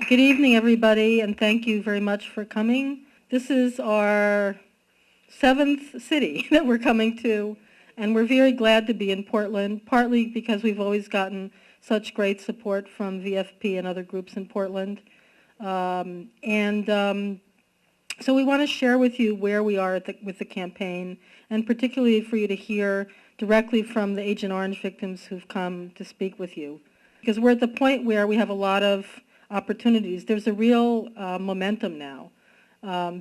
Good evening, everybody, and thank you very much for coming. This is our seventh city that we're coming to, and we're very glad to be in Portland, partly because we've always gotten such great support from VFP and other groups in Portland. So we want to share with you where we are with the campaign, and particularly for you to hear directly from the Agent Orange victims who've come to speak with you. Because we're at the point where we have a lot of opportunities. There's a real momentum now,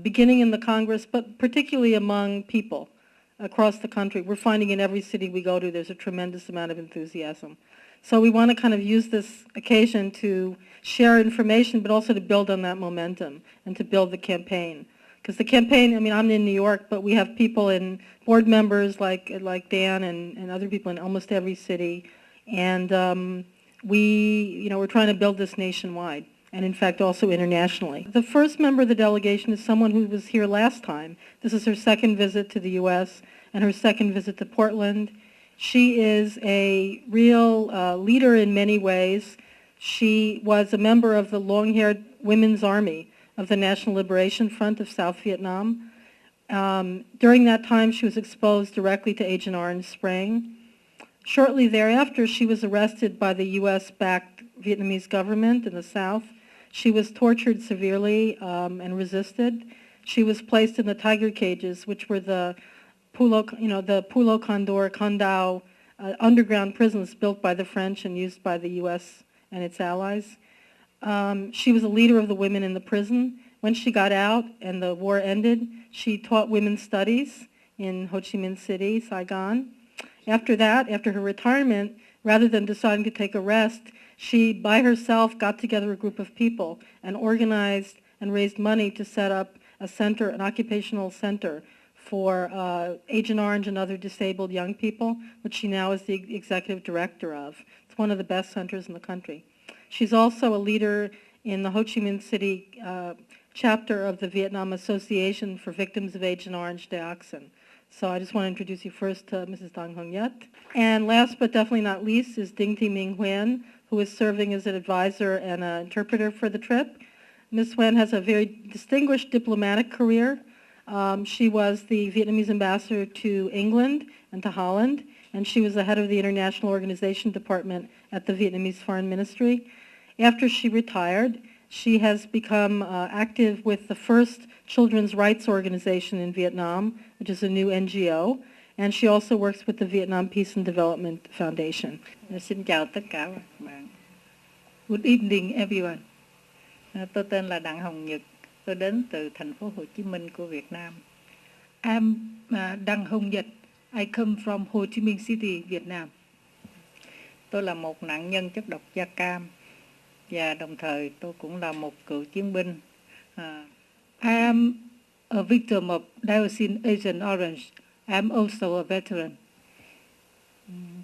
beginning in the Congress, but particularly among people across the country. We're finding in every city we go to there's a tremendous amount of enthusiasm. So we want to kind of use this occasion to share information, but also to build on that momentum and to build the campaign. Because the campaign, I mean, I'm in New York, but we have people and board members like Dan and other people in almost every city. And we're trying to build this nationwide and, in fact, also internationally. The first member of the delegation is someone who was here last time. This is her second visit to the U.S. and her second visit to Portland. She is a real leader in many ways. She was a member of the long-haired Women's Army of the National Liberation Front of South Vietnam. During that time, she was exposed directly to Agent Orange spraying. Shortly thereafter, she was arrested by the U.S.-backed Vietnamese government in the South. She was tortured severely and resisted. She was placed in the tiger cages, which were the Pulo Condor, Condau underground prisons built by the French and used by the U.S. and its allies. She was a leader of the women in the prison. When she got out and the war ended, she taught women's studies in Ho Chi Minh City, Saigon. After that, after her retirement, rather than deciding to take a rest, she, by herself, got together a group of people and organized and raised money to set up a center, an occupational center for Agent Orange and other disabled young people, which she now is the executive director of. It's one of the best centers in the country. She's also a leader in the Ho Chi Minh City chapter of the Vietnam Association for Victims of Agent Orange Dioxin. So I just want to introduce you first to Mrs. Dong Hong Yet. And last but definitely not least is Ding Thi Minh Nguyen, who is serving as an advisor and an interpreter for the trip. Ms. Nguyen has a very distinguished diplomatic career. She was the Vietnamese ambassador to England and to Holland, and she was the head of the International Organization Department at the Vietnamese Foreign Ministry. After she retired, she has become active with the first children's rights organization in Vietnam, which is a new NGO, and she also works with the Vietnam Peace and Development Foundation. Xin chào tất cả các bạn. Good evening everyone. Tôi tên là Đặng Hồng Nhật. Tôi đến từ thành phố Hồ Chí Minh của Việt Nam. I'm Đặng Hồng Nhật. I come from Ho Chi Minh City, Vietnam. Tôi là một nạn nhân chất độc da cam và đồng thời tôi cũng là một cựu chiến binh. I am a victim of dioxin Agent Orange. I am also a veteran.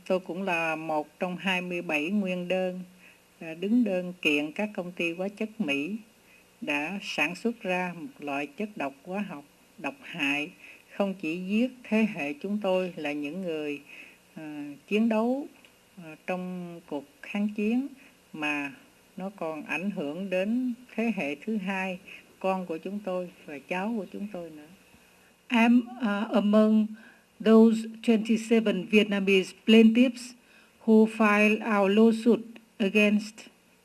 Tôi cũng là một trong 27 nguyên đơn đứng đơn kiện các công ty hóa chất Mỹ đã sản xuất ra một loại chất độc hóa học độc hại, không chỉ giết thế hệ chúng tôi là những người chiến đấu trong cuộc kháng chiến, mà nó còn ảnh hưởng đến thế hệ thứ hai, con của chúng tôi và cháu của chúng tôi nữa. I'm among those 27 Vietnamese plaintiffs who filed our lawsuit against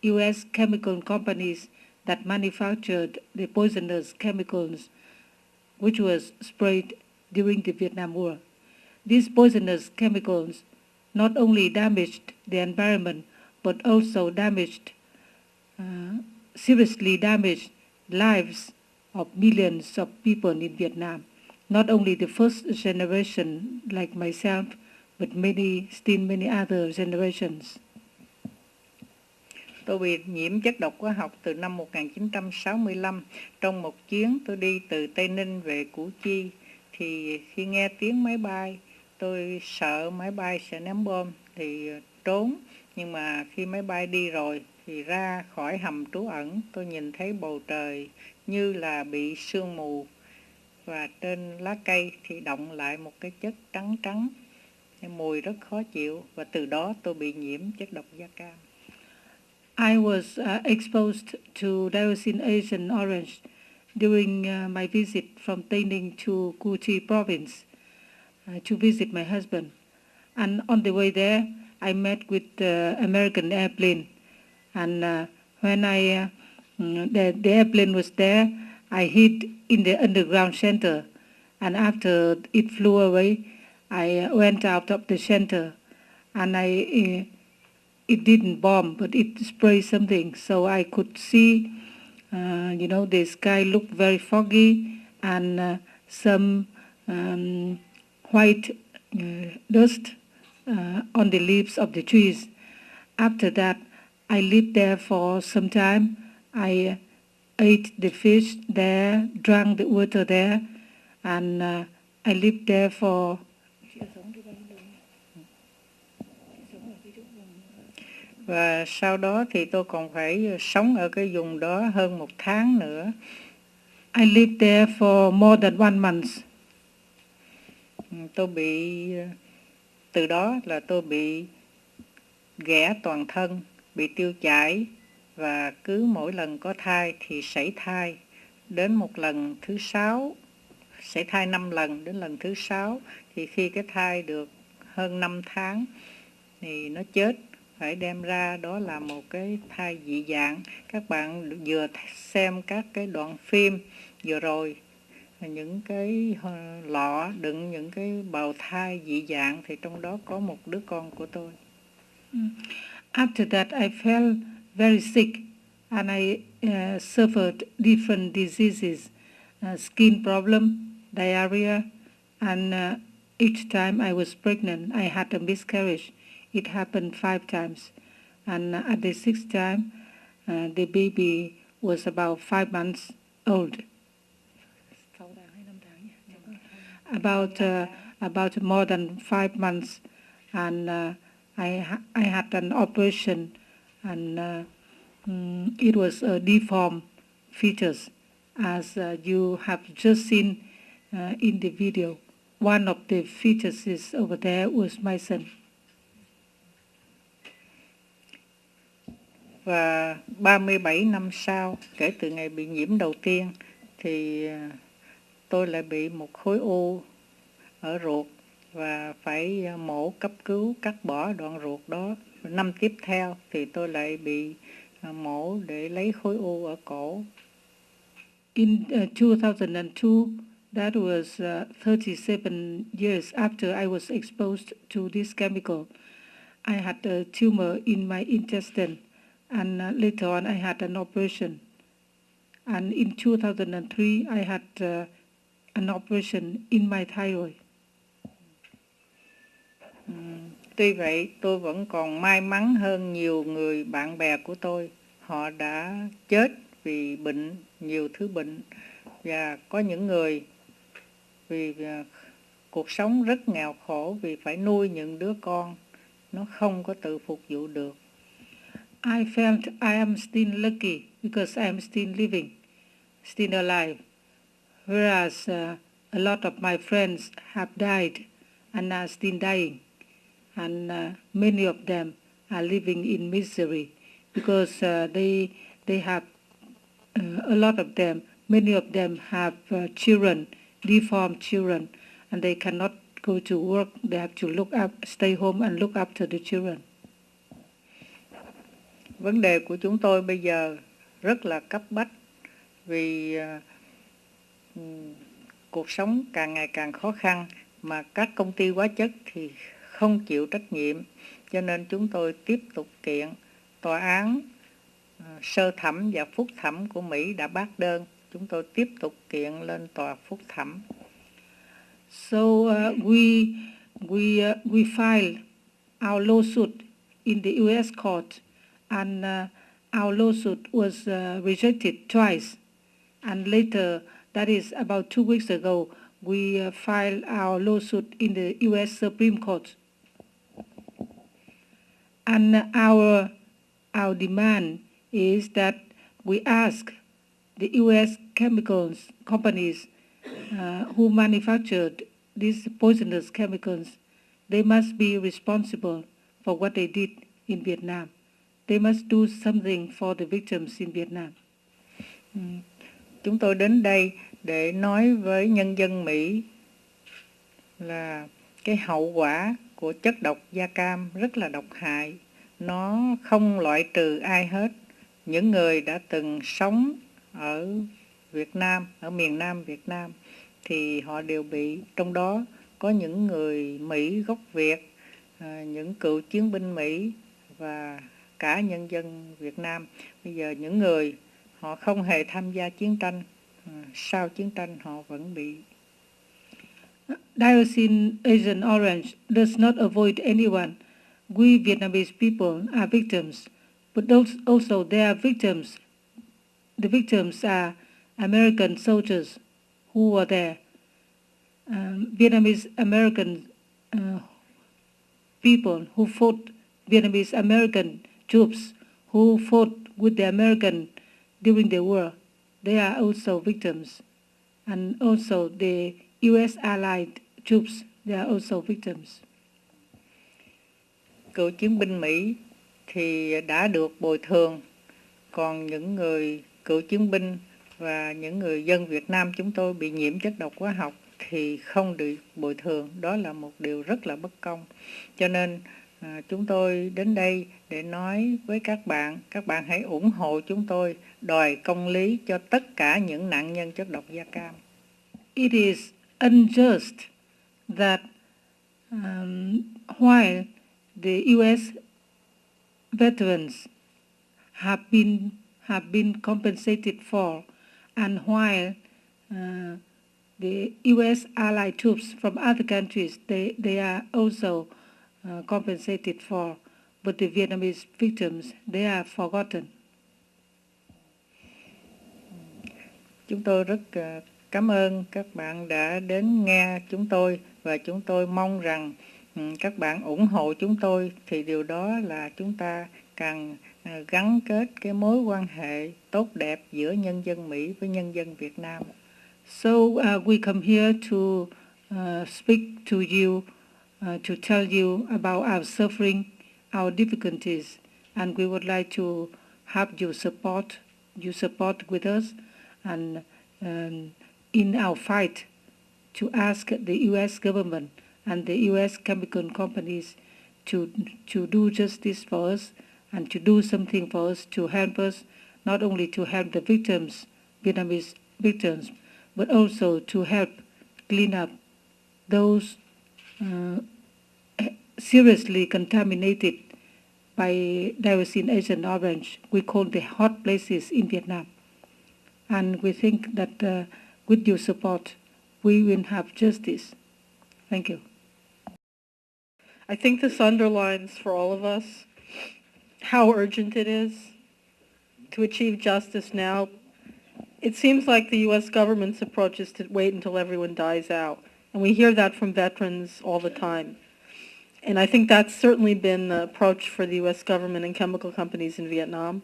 U.S. chemical companies that manufactured the poisonous chemicals which was sprayed during the Vietnam War. These poisonous chemicals not only damaged the environment but also seriously damaged lives of millions of people in Vietnam. Not only the first generation like myself, but still many other generations. Tôi bị nhiễm chất độc hóa học từ năm 1965. Trong một chuyến tôi đi từ Tây Ninh về Củ Chi, thì khi nghe tiếng máy bay, tôi sợ máy bay sẽ ném bom thì trốn. Nhưng mà khi máy bay đi rồi thì ra khỏi hầm trú ẩn, tôi nhìn thấy bầu trời như là bị sương mù, và trên lá cây thì đọng lại một cái chất trắng trắng, mùi rất khó chịu, và từ đó tôi bị nhiễm chất độc da cam. I was exposed to dioxin Agent Orange during my visit from Tây Ninh to Củ Chi province to visit my husband. And on the way there, I met with the American airplane. And when the airplane was there, I hid in the underground shelter. And after it flew away, I went out of the shelter. And it didn't bomb, but it sprayed something. So I could see, the sky looked very foggy and some white dust on the leaves of the trees. After that, I lived there for some time. I ate the fish there, drank the water there, and I lived there for... Và sau đó thì tôi còn phải sống ở cái vùng đó hơn 1 tháng nữa. I lived there for more than 1 month. Từ đó là tôi bị ghẻ toàn thân, bị tiêu chảy và cứ mỗi lần có thai thì sảy thai. Đến một lần thứ 6, sảy thai 5 lần, đến lần thứ 6 thì khi cái thai được hơn 5 tháng thì nó chết. Phải đem ra, đó là một cái thai dị dạng. Các bạn vừa xem các cái đoạn phim vừa rồi, những cái lọ đựng những cái bào thai dị dạng, thì trong đó có một đứa con của tôi. After that, I felt very sick and I suffered different diseases, skin problem, diarrhea, and each time I was pregnant, I had a miscarriage. It happened 5 times, and at the 6th time, the baby was about 5 months old. About more than 5 months, and I had an operation, and it was a deformed fetus, as you have just seen in the video. One of the fetuses over there was my son. Và 37 năm sau, kể từ ngày bị nhiễm đầu tiên, thì tôi lại bị một khối u ở ruột và phải mổ cấp cứu cắt bỏ đoạn ruột đó. Năm tiếp theo thì tôi lại bị mổ để lấy khối u ở cổ. In 2002, that was 37 years after I was exposed to this chemical. I had a tumor in my intestine. And later on, I had an operation. And in 2003, I had an operation in my thyroid. Tuy vậy, tôi vẫn còn may mắn hơn nhiều người bạn bè của tôi. Họ đã chết vì bệnh, nhiều thứ bệnh. Và có những người vì cuộc sống rất nghèo khổ vì phải nuôi những đứa con. Nó không có tự phục vụ được. I felt I am still lucky because I am still living, still alive, whereas a lot of my friends have died and are still dying, and many of them are living in misery because they have a lot of them, many of them have children, deformed children, and they cannot go to work. They have to stay home and look after the children. Vấn đề của chúng tôi bây giờ rất là cấp bách vì cuộc sống càng ngày càng khó khăn mà các công ty hóa chất thì không chịu trách nhiệm, cho nên chúng tôi tiếp tục kiện. Tòa án sơ thẩm và phúc thẩm của Mỹ đã bác đơn, chúng tôi tiếp tục kiện lên tòa phúc thẩm. So we filed our lawsuit in the U.S. court. And our lawsuit was rejected twice. And later, that is about 2 weeks ago, we filed our lawsuit in the U.S. Supreme Court. And our demand is that we ask the U.S. chemicals companies who manufactured these poisonous chemicals, they must be responsible for what they did in Vietnam. they must do something for the victims in Vietnam. Chúng tôi đến đây để nói với nhân dân Mỹ là cái hậu quả của chất độc da cam rất là độc hại. Nó không loại trừ ai hết. Những người đã từng sống ở Việt Nam, ở miền Nam Việt Nam, thì họ đều bị, trong đó có những người Mỹ gốc Việt, những cựu chiến binh Mỹ và cả nhân dân Việt Nam. Bây giờ những người họ không hề tham gia chiến tranh, sau chiến tranh họ vẫn bị. Dioxin Agent Orange does not avoid anyone. We Vietnamese people are victims, but also they are victims. The victims are American soldiers who were there, Vietnamese American people who fought, Vietnamese American troops who fought with the American during the war. They are also victims. And also the U.S. allied troops, they are also victims. Cựu chiến binh Mỹ thì đã được bồi thường, còn những người cựu chiến binh và những người dân Việt Nam chúng tôi bị nhiễm chất độc hóa học thì không được bồi thường. Đó là một điều rất là bất công. Cho nên chúng tôi đến đây để nói với các bạn hãy ủng hộ chúng tôi đòi công lý cho tất cả những nạn nhân chất độc da cam. It is unjust that while the U.S. veterans have been compensated for, and while the U.S. allied troops from other countries they are also compensated for, but the Vietnamese victims they are forgotten. Chúng tôi rất cảm ơn các bạn đã đến nghe chúng tôi, và chúng tôi mong rằng các bạn ủng hộ chúng tôi, thì điều đó là chúng ta càng gắn kết cái mối quan hệ tốt đẹp giữa nhân dân Mỹ với nhân dân Việt Nam. So we come here to speak to you, to tell you about our suffering, our difficulties, and we would like to have your support with us, and in our fight to ask the U.S. government and the U.S. chemical companies to do justice for us and to do something for us, to help us, not only to help the victims, Vietnamese victims, but also to help clean up those seriously contaminated by dioxin Agent Orange. We call the hot places in Vietnam. And we think that with your support, we will have justice. Thank you. I think this underlines for all of us how urgent it is to achieve justice now. It seems like the U.S. government's approach is to wait until everyone dies out. And we hear that from veterans all the time. And I think that's certainly been the approach for the U.S. government and chemical companies in Vietnam.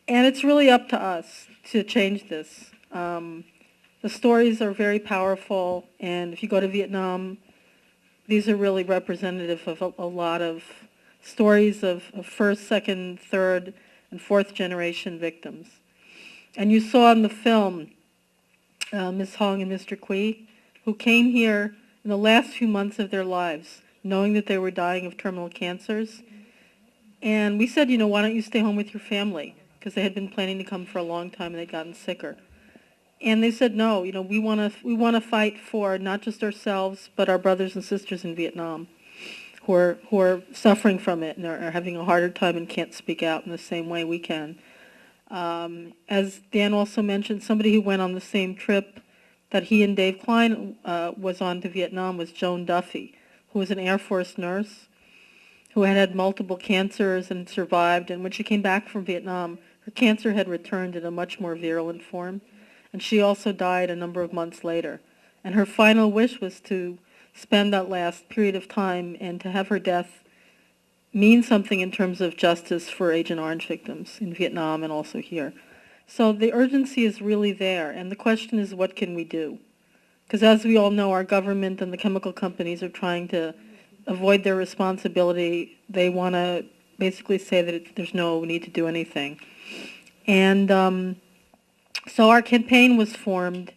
And it's really up to us to change this. The stories are very powerful, and if you go to Vietnam, these are really representative of a lot of stories of first, second, third, and fourth generation victims. And you saw in the film Ms. Hong and Mr. Quy, who came here in the last few months of their lives, knowing that they were dying of terminal cancers. And we said, why don't you stay home with your family? Because they had been planning to come for a long time and they'd gotten sicker. And they said, no, we want to fight for not just ourselves, but our brothers and sisters in Vietnam who are suffering from it and are having a harder time and can't speak out in the same way we can. As Dan also mentioned, somebody who went on the same trip that he and Dave Klein was on to Vietnam was Joan Duffy, who was an Air Force nurse who had multiple cancers and survived. And when she came back from Vietnam, her cancer had returned in a much more virulent form. And she also died a number of months later. And her final wish was to spend that last period of time and to have her death mean something in terms of justice for Agent Orange victims in Vietnam and also here. So the urgency is really there, and the question is, what can we do? Because as we all know, our government and the chemical companies are trying to avoid their responsibility. They want to basically say that there's no need to do anything. And so our campaign was formed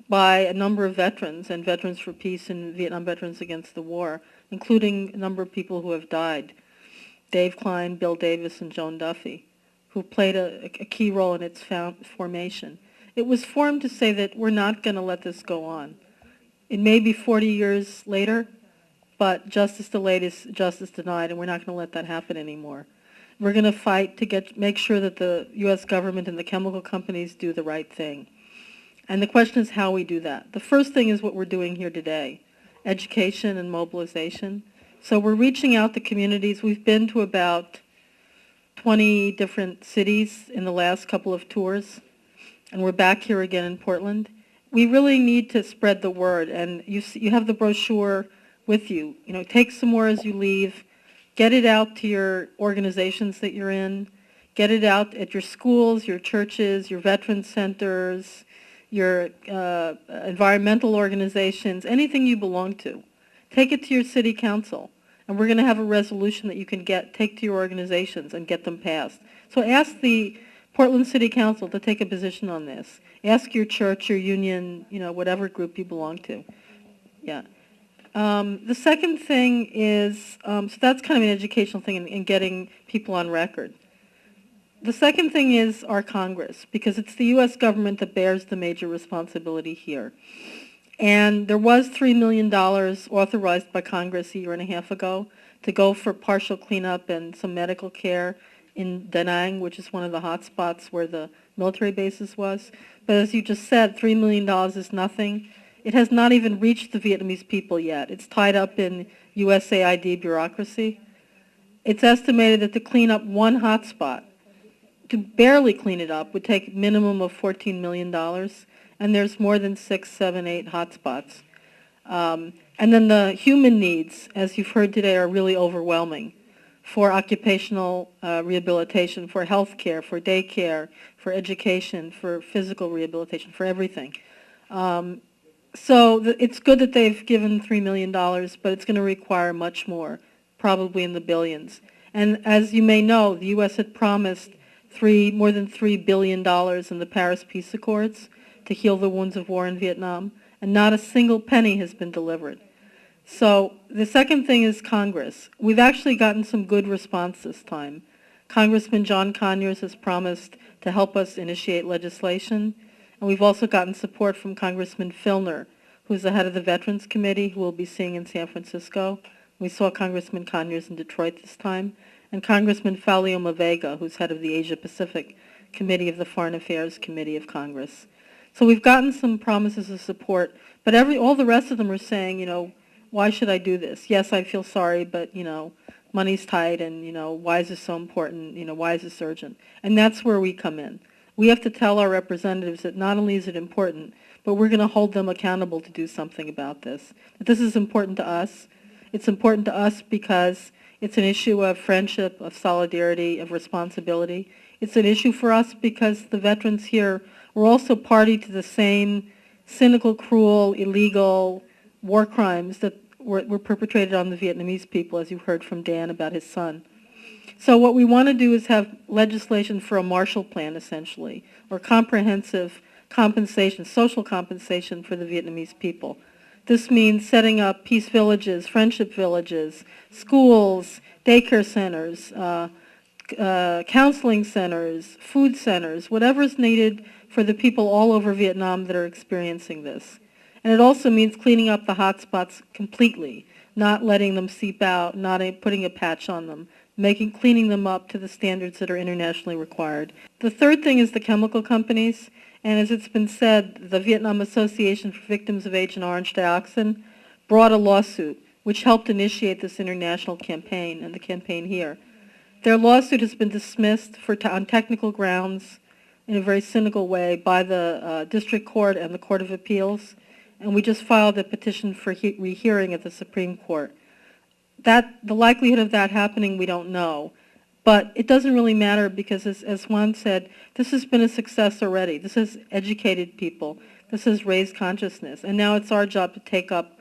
by a number of veterans and Veterans for Peace and Vietnam Veterans Against the War, including a number of people who have died, Dave Klein, Bill Davis, and Joan Duffy, who played a key role in its formation. It was formed to say that we're not going to let this go on. It may be 40 years later, but justice delayed is justice denied, and we're not going to let that happen anymore. We're going to fight to make sure that the U.S. government and the chemical companies do the right thing. And the question is how we do that. The first thing is what we're doing here today, education and mobilization. So we're reaching out to communities. We've been to about 20 different cities in the last couple of tours, and we're back here again in Portland. We really need to spread the word, and you have the brochure with you. You know, take some more as you leave. Get it out to your organizations that you're in. Get it out at your schools, your churches, your veteran centers, your environmental organizations, anything you belong to. Take it to your city council, and we're going to have a resolution that you can take to your organizations and get them passed. So ask the Portland City Council to take a position on this. Ask your church, your union, whatever group you belong to. Yeah. The second thing is, so that's kind of an educational thing in getting people on record. The second thing is our Congress, because it's the U.S. government that bears the major responsibility here. And there was $3 million authorized by Congress a year and a half ago to go for partial cleanup and some medical care in Da Nang, which is one of the hot spots where the military bases was. But as you just said, $3 million is nothing. It has not even reached the Vietnamese people yet. It's tied up in USAID bureaucracy. It's estimated that to clean up one hot spot, to barely clean it up, would take a minimum of $14 million. And there's more than 6, 7, 8 hot spots. And then the human needs, as you've heard today, are really overwhelming for occupational rehabilitation, for health care, for daycare, for education, for physical rehabilitation, for everything. So it's good that they've given $3 million, but it's going to require much more, probably in the billions. And as you may know, the U.S. had promised more than $3 billion in the Paris Peace Accords to heal the wounds of war in Vietnam, and not a single penny has been delivered. So the second thing is Congress. We've actually gotten some good response this time. Congressman John Conyers has promised to help us initiate legislation, and we've also gotten support from Congressman Filner, who's the head of the Veterans Committee, who we'll be seeing in San Francisco. We saw Congressman Conyers in Detroit this time, and Congressman Falioma Vega, who's head of the Asia Pacific Committee of the Foreign Affairs Committee of Congress. So we've gotten some promises of support, but all the rest of them are saying, why should I do this? Yes, I feel sorry, but, money's tight, and, why is this so important? Why is this urgent? And that's where we come in. We have to tell our representatives that not only is it important, but we're going to hold them accountable to do something about this. That this is important to us. It's important to us because it's an issue of friendship, of solidarity, of responsibility. It's an issue for us because the veterans here were also party to the same cynical, cruel, illegal war crimes that were perpetrated on the Vietnamese people, as you heard from Dan about his son. So what we want to do is have legislation for a Marshall Plan, essentially, or comprehensive compensation, social compensation for the Vietnamese people. This means setting up peace villages, friendship villages, schools, daycare centers, counseling centers, food centers, whatever is needed for the people all over Vietnam that are experiencing this. And it also means cleaning up the hot spots completely, not letting them seep out, not putting a patch on them, cleaning them up to the standards that are internationally required. The third thing is the chemical companies, and as it's been said, the Vietnam Association for Victims of Agent Orange Dioxin brought a lawsuit which helped initiate this international campaign and the campaign here. Their lawsuit has been dismissed on technical grounds in a very cynical way by the District Court and the Court of Appeals, and we just filed a petition for rehearing at the Supreme Court. The likelihood of that happening, we don't know. But it doesn't really matter because, as Juan said, this has been a success already. This has educated people. This has raised consciousness. And now it's our job to take up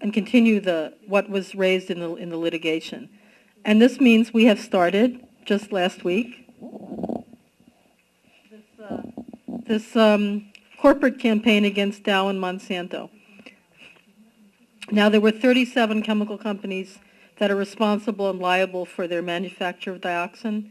and continue what was raised in the litigation. And this means we have started, just last week, this corporate campaign against Dow and Monsanto. Now, there were 37 chemical companies that are responsible and liable for their manufacture of dioxin.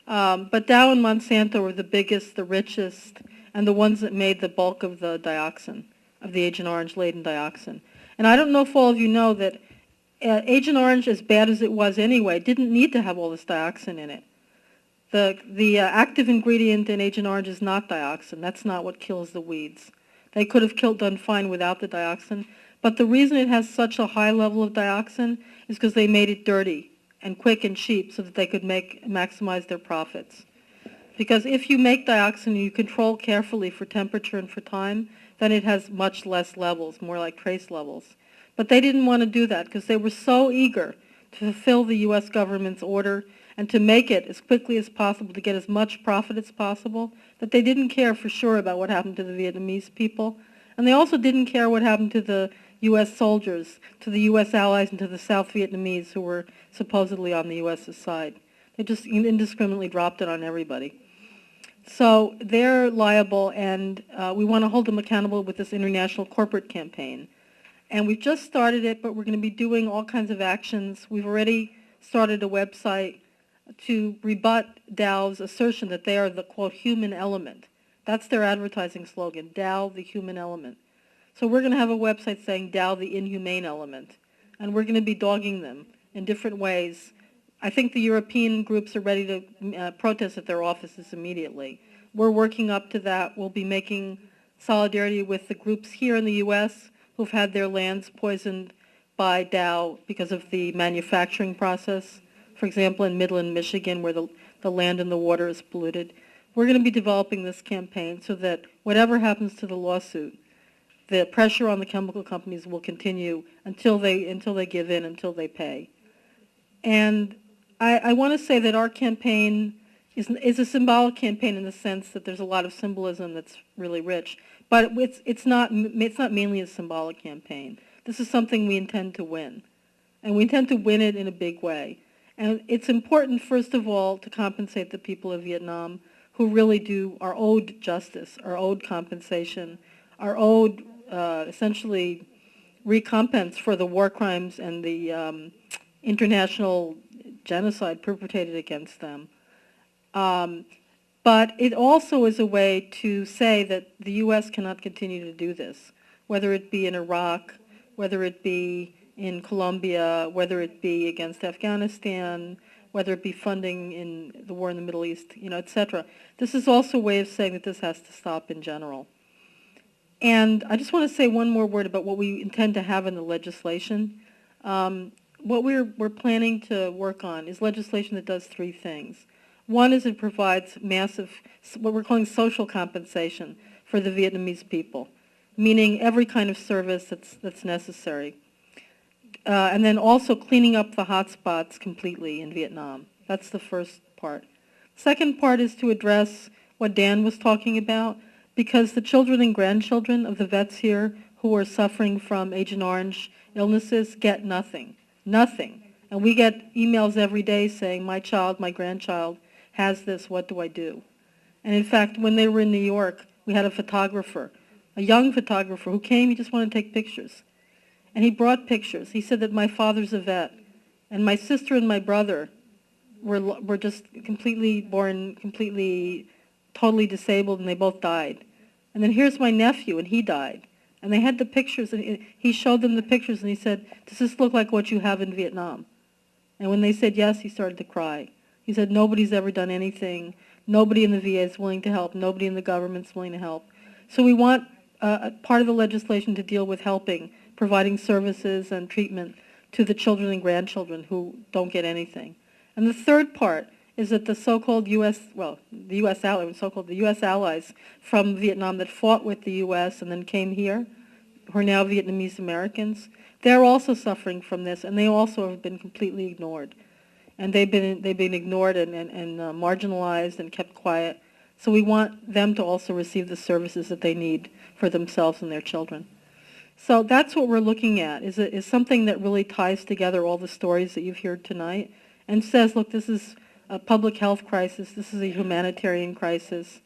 But Dow and Monsanto were the biggest, the richest, and the ones that made the bulk of the dioxin, of the Agent Orange-laden dioxin. And I don't know if all of you know that Agent Orange, as bad as it was anyway, didn't need to have all this dioxin in it. The active ingredient in Agent Orange is not dioxin. That's not what kills the weeds. They could have done fine without the dioxin. But the reason it has such a high level of dioxin is because they made it dirty and quick and cheap so that they could maximize their profits. Because if you make dioxin and you control carefully for temperature and for time, then it has much less levels, more like trace levels. But they didn't want to do that because they were so eager to fulfill the U.S. government's order and to make it as quickly as possible, to get as much profit as possible, that they didn't care for sure about what happened to the Vietnamese people. And they also didn't care what happened to the U.S. soldiers, to the U.S. allies, and to the South Vietnamese who were supposedly on the U.S.'s side. They just indiscriminately dropped it on everybody. So they're liable, and we want to hold them accountable with this international corporate campaign. And we've just started it, but we're going to be doing all kinds of actions. We've already started a website to rebut Dow's assertion that they are the, quote, human element. That's their advertising slogan, Dow, the human element. So we're going to have a website saying Dow, the inhumane element. And we're going to be dogging them in different ways. I think the European groups are ready to protest at their offices immediately. We're working up to that. We'll be making solidarity with the groups here in the U.S. who've had their lands poisoned by Dow because of the manufacturing process. For example, in Midland, Michigan, where the land and the water is polluted. We're going to be developing this campaign so that whatever happens to the lawsuit, the pressure on the chemical companies will continue until they give in, until they pay. And I want to say that our campaign is a symbolic campaign in the sense that there's a lot of symbolism that's really rich, but it's not mainly a symbolic campaign. This is something we intend to win, and we intend to win it in a big way. And it's important, first of all, to compensate the people of Vietnam who really are owed justice, are owed compensation, are owed essentially recompense for the war crimes and the international genocide perpetrated against them. But it also is a way to say that the U.S. cannot continue to do this, whether it be in Iraq, whether it be in Colombia, whether it be against Afghanistan, whether it be funding in the war in the Middle East, etc. This is also a way of saying that this has to stop in general. And I just want to say one more word about what we intend to have in the legislation. What we're planning to work on is legislation that does three things. One is it provides massive, what we're calling social compensation for the Vietnamese people, meaning every kind of service that's necessary. And then also cleaning up the hot spots completely in Vietnam. That's the first part. Second part is to address what Dan was talking about, because the children and grandchildren of the vets here who are suffering from Agent Orange illnesses get nothing. Nothing. And we get emails every day saying, my child, my grandchild has this, what do I do? And in fact, when they were in New York, we had a photographer, a young photographer who came, he just wanted to take pictures. And he brought pictures. He said that my father's a vet, and my sister and my brother were just totally disabled, and they both died. And then here's my nephew, and he died. And they had the pictures, and he showed them the pictures, and he said, does this look like what you have in Vietnam? And when they said yes, he started to cry. He said, nobody's ever done anything. Nobody in the VA is willing to help. Nobody in the government's willing to help. So we want part of the legislation to deal with helping, providing services and treatment to the children and grandchildren who don't get anything. And the third part is that the so-called U.S., the U.S. allies from Vietnam that fought with the U.S. and then came here, who are now Vietnamese Americans, they're also suffering from this, and they also have been completely ignored. And they've been ignored and marginalized and kept quiet. So we want them to also receive the services that they need for themselves and their children. So that's what we're looking at, is something that really ties together all the stories that you've heard tonight and says, look, this is a public health crisis, this is a humanitarian crisis,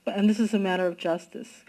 and this is a matter of justice.